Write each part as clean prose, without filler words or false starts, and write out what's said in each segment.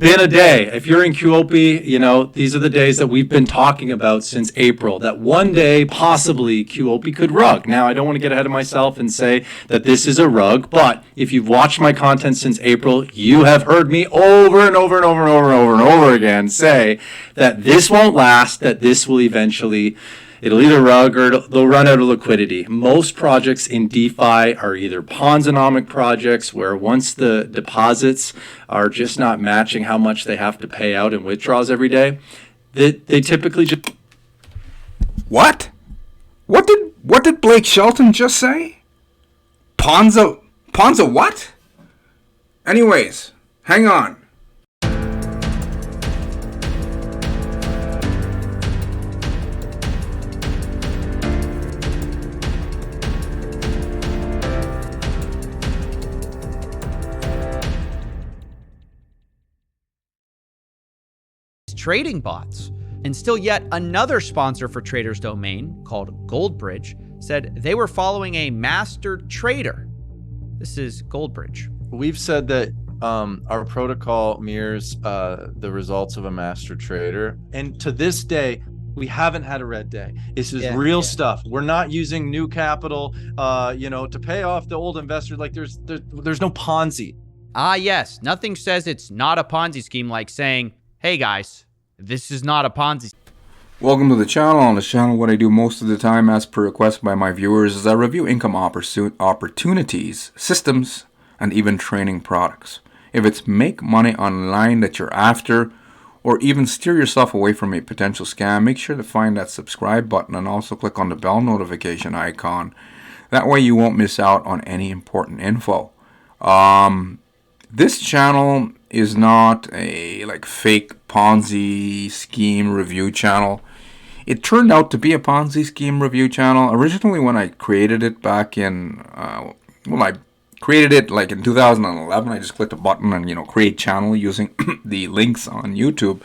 been a day. If you're in Quopi, you know, these are the days that we've been talking about since April, that one day possibly Quopi could rug. Now, I don't want to get ahead of myself and say that this is a rug, but if you've watched my content since April, you have heard me over and over and over and over and over and over again say that this won't last, that this will eventually, it'll either rug or they'll run out of liquidity. Most projects in DeFi are either Ponzi-nomic projects where once the deposits are just not matching how much they have to pay out in withdrawals every day, they typically just... What? What did Blake Shelton just say? Ponza what? Anyways, hang on. Trading bots. And still yet another sponsor for Traders Domain called Goldbridge said they were following a master trader. This is Goldbridge. We've said that our protocol mirrors the results of a master trader. And to this day, we haven't had a red day. This is real stuff. We're not using new capital, to pay off the old investor. Like there's no Ponzi. Ah, yes. Nothing says it's not a Ponzi scheme like saying, hey guys, this is not a Ponzi. Welcome to the channel. On this channel, what I do most of the time, as per request by my viewers, is I review income opportunities, systems, and even training products. If it's make money online that you're after, or even steer yourself away from a potential scam, make sure to find that subscribe button and also click on the bell notification icon. That way you won't miss out on any important info. This channel is not a fake Ponzi scheme review channel. It turned out to be a Ponzi scheme review channel. Originally, when I created it back in, I created it in 2011. I just clicked a button and, create channel using the links on YouTube.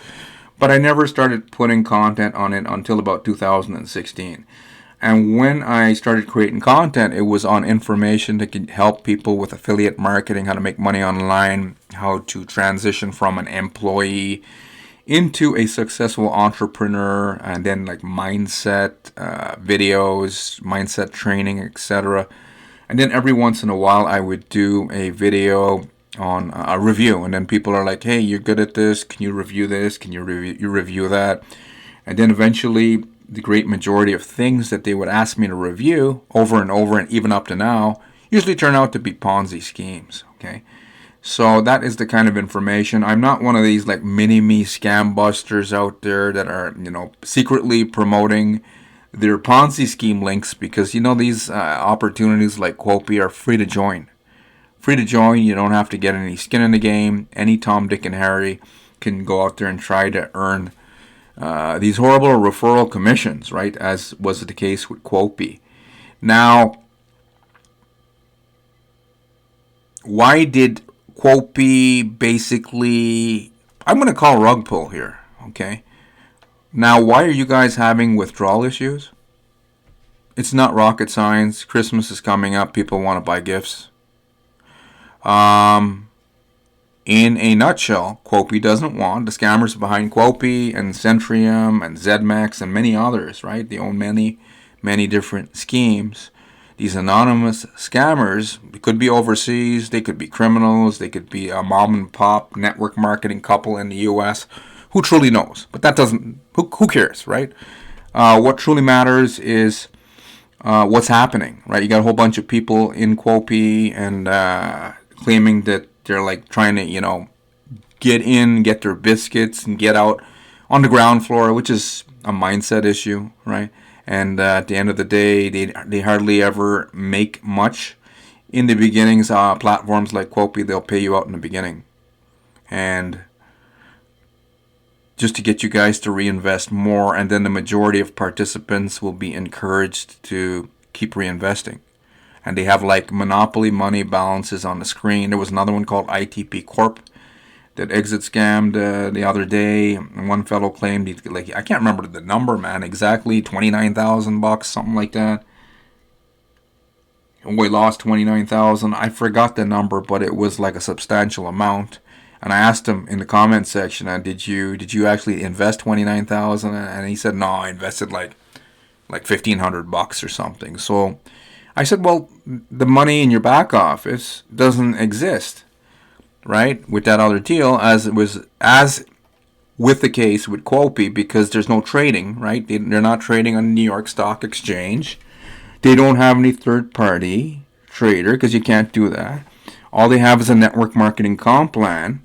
But I never started putting content on it until about 2016. And when I started creating content, it was on information that could help people with affiliate marketing, how to make money online, how to transition from an employee into a successful entrepreneur, and then mindset videos, mindset training, etc. And then every once in a while, I would do a video on a review, and then people are like, "Hey, you're good at this. Can you review this? Can you review that?" And then eventually, the great majority of things that they would ask me to review over and over, and even up to now, usually turn out to be Ponzi schemes. Okay, so that is the kind of information. I'm not one of these mini-me scam busters out there that are secretly promoting their Ponzi scheme links, because these opportunities like Quopi are free to join. Free to join. You don't have to get any skin in the game. Any Tom, Dick, and Harry can go out there and try to earn these horrible referral commissions, right? As was the case with Quopi. Now, why did Quopi basically, I'm going to call rug pull here, okay? Now, why are you guys having withdrawal issues? It's not rocket science. Christmas is coming up. People want to buy gifts. In a nutshell, Quopi doesn't want the scammers behind Quopi and Centrium and ZMAX and many others, right? They own many, many different schemes. These anonymous scammers, they could be overseas, they could be criminals, they could be a mom and pop network marketing couple in the US. Who truly knows? But that doesn't, who cares, right? What truly matters is what's happening, right? You got a whole bunch of people in Quopi and claiming that they're trying to, get in, get their biscuits, and get out on the ground floor, which is a mindset issue, right? And at the end of the day, they hardly ever make much. In the beginnings, platforms like Quopi, they'll pay you out in the beginning. And just to get you guys to reinvest more, and then the majority of participants will be encouraged to keep reinvesting. And they have monopoly money balances on the screen. There was another one called ITP Corp that exit scammed the other day. And one fellow claimed I can't remember the number, man, exactly $29,000, something like that. And we lost $29,000. I forgot the number, but it was a substantial amount. And I asked him in the comment section, did you actually invest 29,000? And he said, no, I invested like $1,500 or something. So I said, well, the money in your back office doesn't exist, right? With that other deal, as with the case with Quopi, because there's no trading, right? They're not trading on the New York Stock Exchange. They don't have any third-party trader, because you can't do that. All they have is a network marketing comp plan,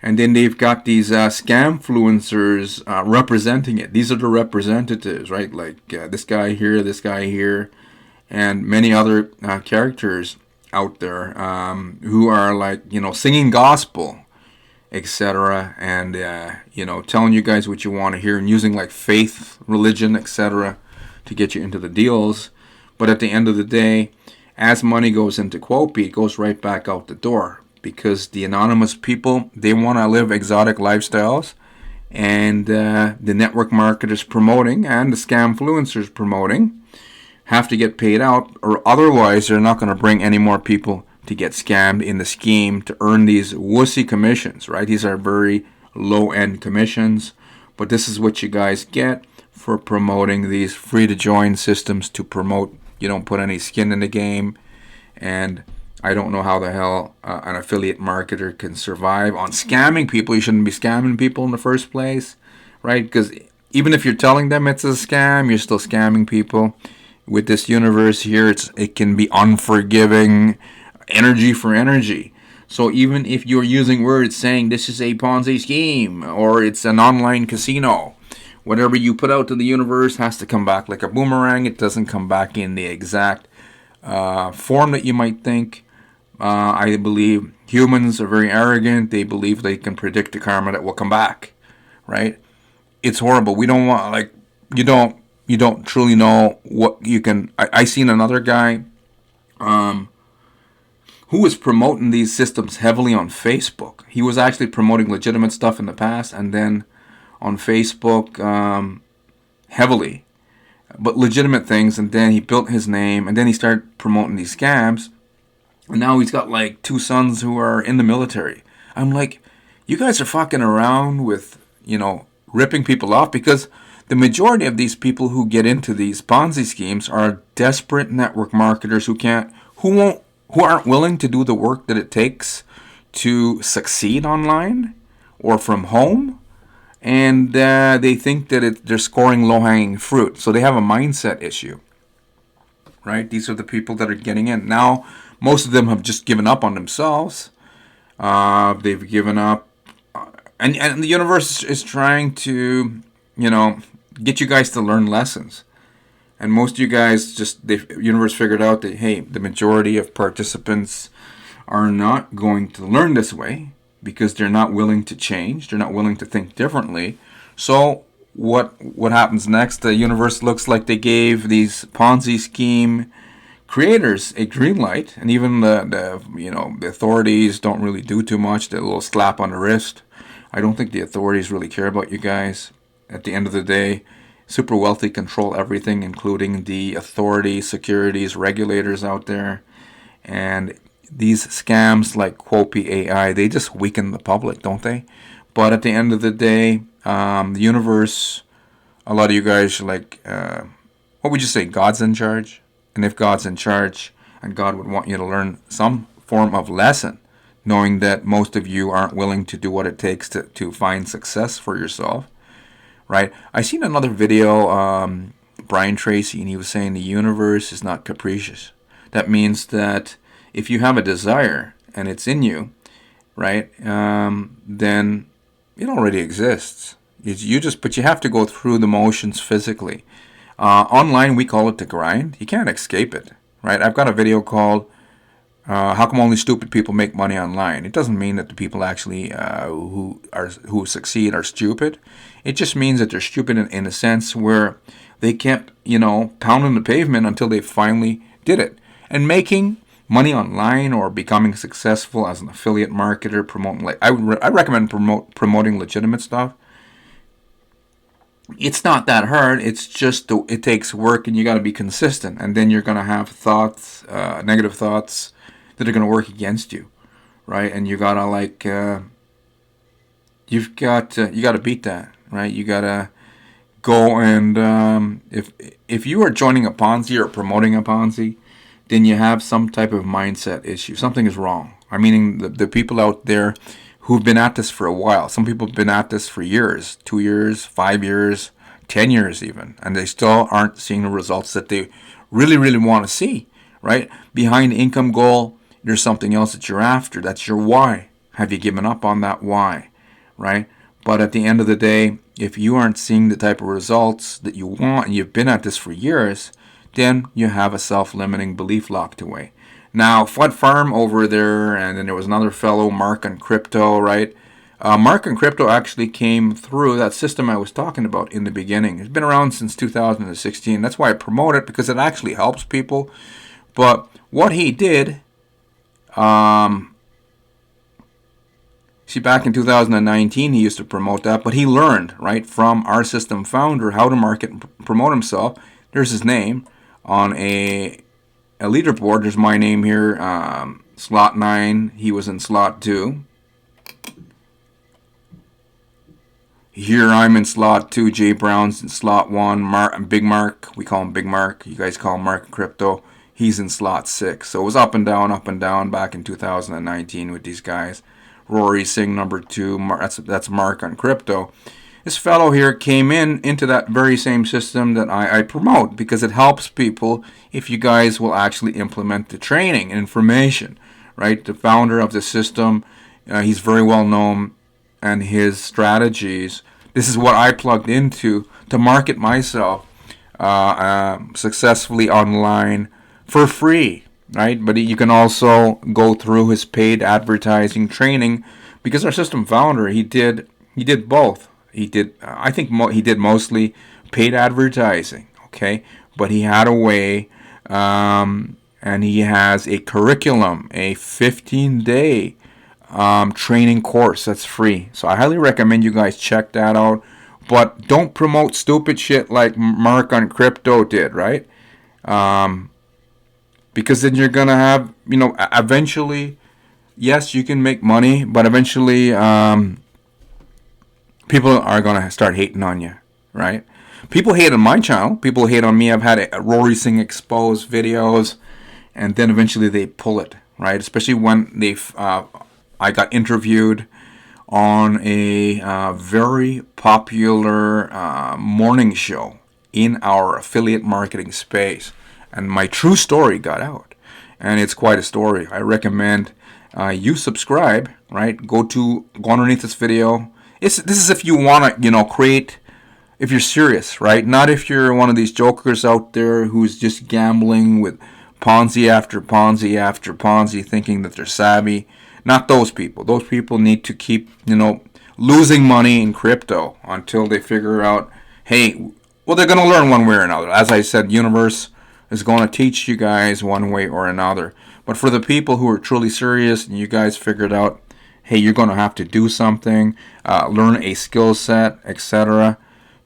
and then they've got these scamfluencers representing it. These are the representatives, right? Like this guy here, and many other characters out there who are like, singing gospel, etc., and telling you guys what you want to hear, and using like faith, religion, etc., to get you into the deals. But at the end of the day, as money goes into Quopi, it goes right back out the door, because the anonymous people, they want to live exotic lifestyles, and the network marketers promoting and the scamfluencers promoting have to get paid out, or otherwise they're not going to bring any more people to get scammed in the scheme to earn these wussy commissions, right? These are very low-end commissions, but this is what you guys get for promoting these free-to-join systems to promote. You don't put any skin in the game, and I don't know how the hell an affiliate marketer can survive on scamming people. You shouldn't be scamming people in the first place, right? Because even if you're telling them it's a scam, you're still scamming people. With this universe here, it can be unforgiving, energy for energy. So even if you're using words saying this is a Ponzi scheme or it's an online casino, whatever you put out to the universe has to come back like a boomerang. It doesn't come back in the exact form that you might think. I believe humans are very arrogant. They believe they can predict the karma that will come back, right? It's horrible. We don't want, like, you don't truly know what you can. I seen another guy who was promoting these systems heavily on Facebook. He was actually promoting legitimate stuff in the past, and then on Facebook heavily, but legitimate things, and then he built his name, and then he started promoting these scams, and now he's got like 2 sons who are in the military. I'm like, you guys are fucking around with, ripping people off, because the majority of these people who get into these Ponzi schemes are desperate network marketers who aren't willing to do the work that it takes to succeed online or from home. And they think that they're scoring low-hanging fruit. So they have a mindset issue, right? These are the people that are getting in. Now, most of them have just given up on themselves. They've given up. And the universe is trying to, get you guys to learn lessons. And most of you guys the universe figured out that, hey, the majority of participants are not going to learn this way, because they're not willing to change. They're not willing to think differently. So what happens next? The universe looks like they gave these Ponzi scheme creators a green light, and even the authorities don't really do too much. They're a little slap on the wrist. I don't think the authorities really care about you guys. At the end of the day, super wealthy control everything, including the authorities, securities, regulators out there, and these scams like quopi.ai, they just weaken the public, don't they? But at the end of the day, the universe, a lot of you guys are like, what would you say, God's in charge? And if God's in charge, and God would want you to learn some form of lesson, knowing that most of you aren't willing to do what it takes to find success for yourself, right? I seen another video, Brian Tracy, and he was saying the universe is not capricious. That means that if you have a desire and it's in you, right, then it already exists. But you have to go through the motions physically. Online, we call it the grind. You can't escape it, right? I've got a video called "How Come Only Stupid People Make Money Online." It doesn't mean that the people actually who succeed are stupid. It just means that they're stupid in a sense where they kept, pounding the pavement until they finally did it. And making money online or becoming successful as an affiliate marketer, promoting, I recommend promoting legitimate stuff. It's not that hard. It's just it takes work, and you got to be consistent. And then you're gonna have thoughts, negative thoughts, that are gonna work against you, right? And you gotta you got to beat that, right? You got to go and if you are joining a Ponzi or promoting a Ponzi, then you have some type of mindset issue. Something is wrong. I mean, the people out there who've been at this for a while. Some people have been at this for years, 2 years, 5 years, 10 years even, and they still aren't seeing the results that they really, really want to see, right? Behind the income goal, there's something else that you're after. That's your why. Have you given up on that why, right? But at the end of the day, if you aren't seeing the type of results that you want and you've been at this for years, then you have a self-limiting belief locked away. Now, Fud Farm over there, and then there was another fellow, Mark on Crypto, right? Mark on Crypto actually came through that system I was talking about in the beginning. It's been around since 2016. That's why I promote it, because it actually helps people. But what he did, see, back in 2019, he used to promote that, but he learned, right, from our system founder how to market and promote himself. There's his name on a leaderboard. There's my name here, slot 9. He was in slot 2. Here I'm in slot 2. Jay Brown's in slot 1. Big Mark, we call him Big Mark. You guys call him Mark Crypto. He's in slot 6. So it was up and down back in 2019 with these guys. Rory Singh, number 2. That's Mark on Crypto. This fellow here came into that very same system that I promote, because it helps people if you guys will actually implement the training and information, right? The founder of the system, he's very well known, and his strategies, this is what I plugged into to market myself successfully online for free, right? But you can also go through his paid advertising training, because our system founder, he did both. I think he did mostly paid advertising, okay? But he had a way, and he has a curriculum, a 15-day training course that's free. So I highly recommend you guys check that out. But don't promote stupid shit like Mark on Crypto did, right? Because then you're going to have, eventually, yes, you can make money, but eventually people are going to start hating on you, right? People hate on my channel. People hate on me. I've had Rory Singh expose videos, and then eventually they pull it, right? Especially when I got interviewed on a very popular morning show in our affiliate marketing space. And my true story got out. And it's quite a story. I recommend you subscribe, right? Go underneath this video. This is if you want to, create, if you're serious, right? Not if you're one of these jokers out there who's just gambling with Ponzi after Ponzi after Ponzi, thinking that they're savvy. Not those people. Those people need to keep, losing money in crypto until they figure out, hey, well, they're going to learn one way or another. As I said, universe is going to teach you guys one way or another. But for the people who are truly serious and you guys figured out, hey, you're going to have to do something, learn a skill set, etc.,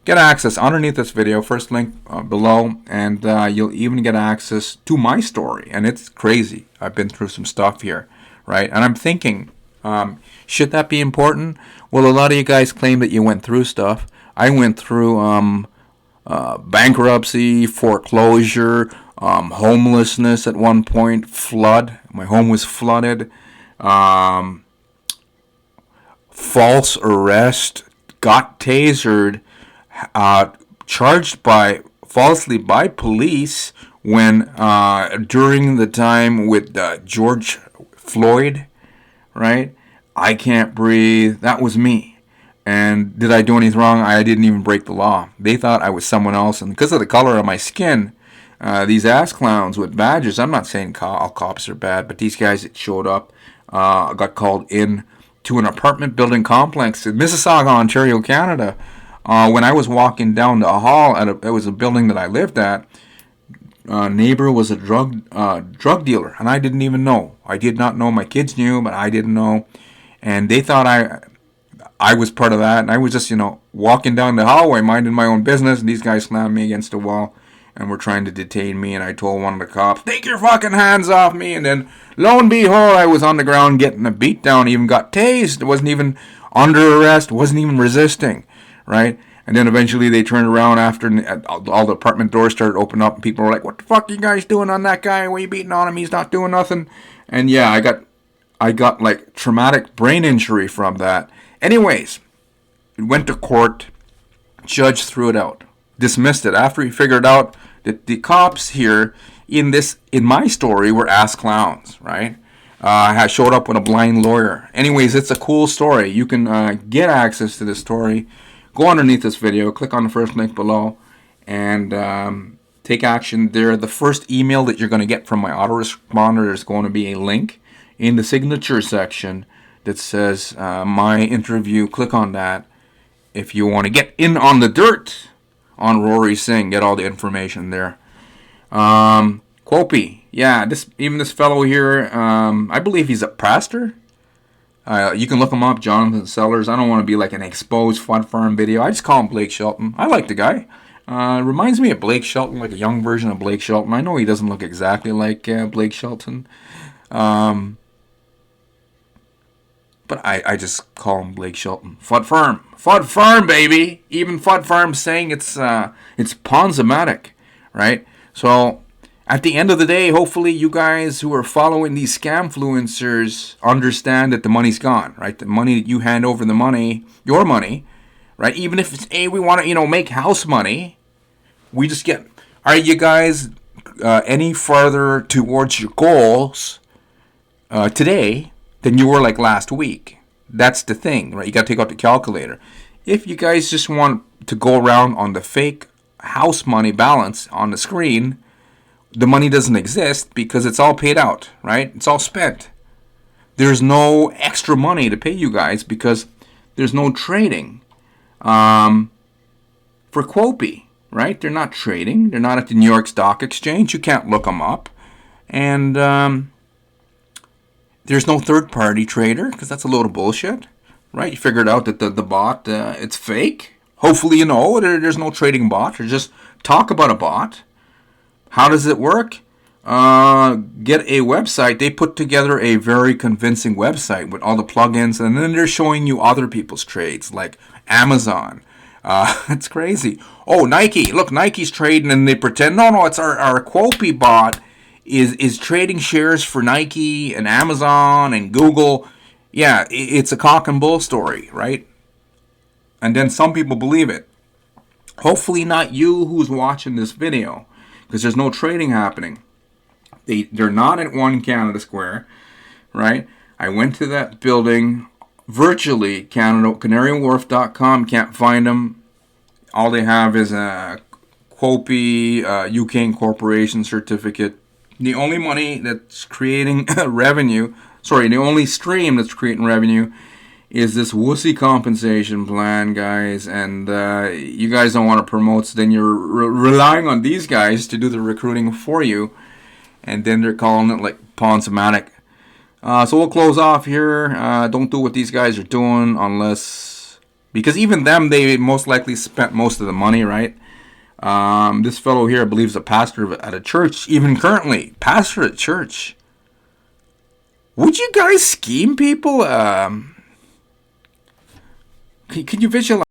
get access underneath this video, first link below, and you'll even get access to my story. And it's crazy. I've been through some stuff here, right? And I'm thinking, should that be important? Well, a lot of you guys claim that you went through stuff. I went through bankruptcy, foreclosure, homelessness at one point, flood. My home was flooded. False arrest, got tasered, charged falsely by police when during the time with George Floyd, right? I can't breathe. That was me. And did I do anything wrong? I didn't even break the law. They thought I was someone else, and because of the color of my skin, these ass clowns with badges, I'm not saying all cops are bad, but these guys that showed up got called in to an apartment building complex in Mississauga, Ontario, Canada. When I was walking down the hall, it was a building that I lived at, neighbor was a drug dealer, and I didn't even know. I did not know. My kids knew, but I didn't know. And they thought I was part of that, and I was just, walking down the hallway, minding my own business, and these guys slammed me against the wall and were trying to detain me, and I told one of the cops, take your fucking hands off me, and then, lo and behold, I was on the ground getting a beat down, even got tased. It wasn't even under arrest, wasn't even resisting, right? And then eventually they turned around after all the apartment doors started opening up, and people were like, "What the fuck are you guys doing on that guy? What are you beating on him? He's not doing nothing." And yeah, I got like traumatic brain injury from that. Anyways, it went to court. Judge threw it out, dismissed it after he figured out that the cops here in my story were ass clowns, right? I showed up with a blind lawyer. Anyways, it's a cool story. You can get access to this story. Go underneath this video, click on the first link below, and take action there. The first email that you're going to get from my autoresponder is going to be a link in the signature section that says my interview. Click on that if you want to get in on the dirt on Rory Singh. Get all the information there. Quopi, yeah, this fellow here, I believe he's a pastor. You can look him up, Jonathan Sellers. I don't want to be like an exposed fun farm video. I just call him Blake Shelton. I like the guy. Reminds me of Blake Shelton, like a young version of Blake Shelton. I know he doesn't look exactly like Blake Shelton. But I just call him Blake Shelton. Fud Farm, baby. Even Fud Farm saying it's Ponzomatic, right? So at the end of the day, hopefully you guys who are following these scamfluencers understand that the money's gone, right? The money that you hand over, your money, right? Even if it's, hey, we want to, make house money, we just get. Are you guys any further towards your goals today than you were like last week? That's the thing, right? You got to take out the calculator. If you guys just want to go around on the fake house money balance on the screen, the money doesn't exist because it's all paid out, right? It's all spent. There's no extra money to pay you guys because there's no trading for Quopi, right? They're not trading. They're not at the New York Stock Exchange. You can't look them up. And there's no third-party trader because that's a load of bullshit, right? You figured out that the bot, it's fake. Hopefully you know there's no trading bot or just talk about a bot. How does it work? Get a website. They put together a very convincing website with all the plugins, and then they're showing you other people's trades, like Amazon. It's crazy. Oh, Nike. Look, Nike's trading, and they pretend, no, it's our Quopi bot is trading shares for Nike and Amazon and Google. Yeah, it's a cock and bull story, right? And then some people believe it. Hopefully not you who's watching this video, because there's no trading happening. They're not at 1 Canada Square, right? I went to that building virtually, CanariaWharf.com, can't find them. All they have is a Quopi UK Incorporation certificate. The only money that's creating revenue, the only stream that's creating revenue is this wussy compensation plan, guys, and you guys don't want to promote, so then you're relying on these guys to do the recruiting for you, and then they're calling it like Ponzomatic. So we'll close off here. Don't do what these guys are doing unless, because even them, they most likely spent most of the money, right? This fellow here, I believe, is a pastor at a church, even currently, pastor at church. Would you guys scheme people? Can you visualize?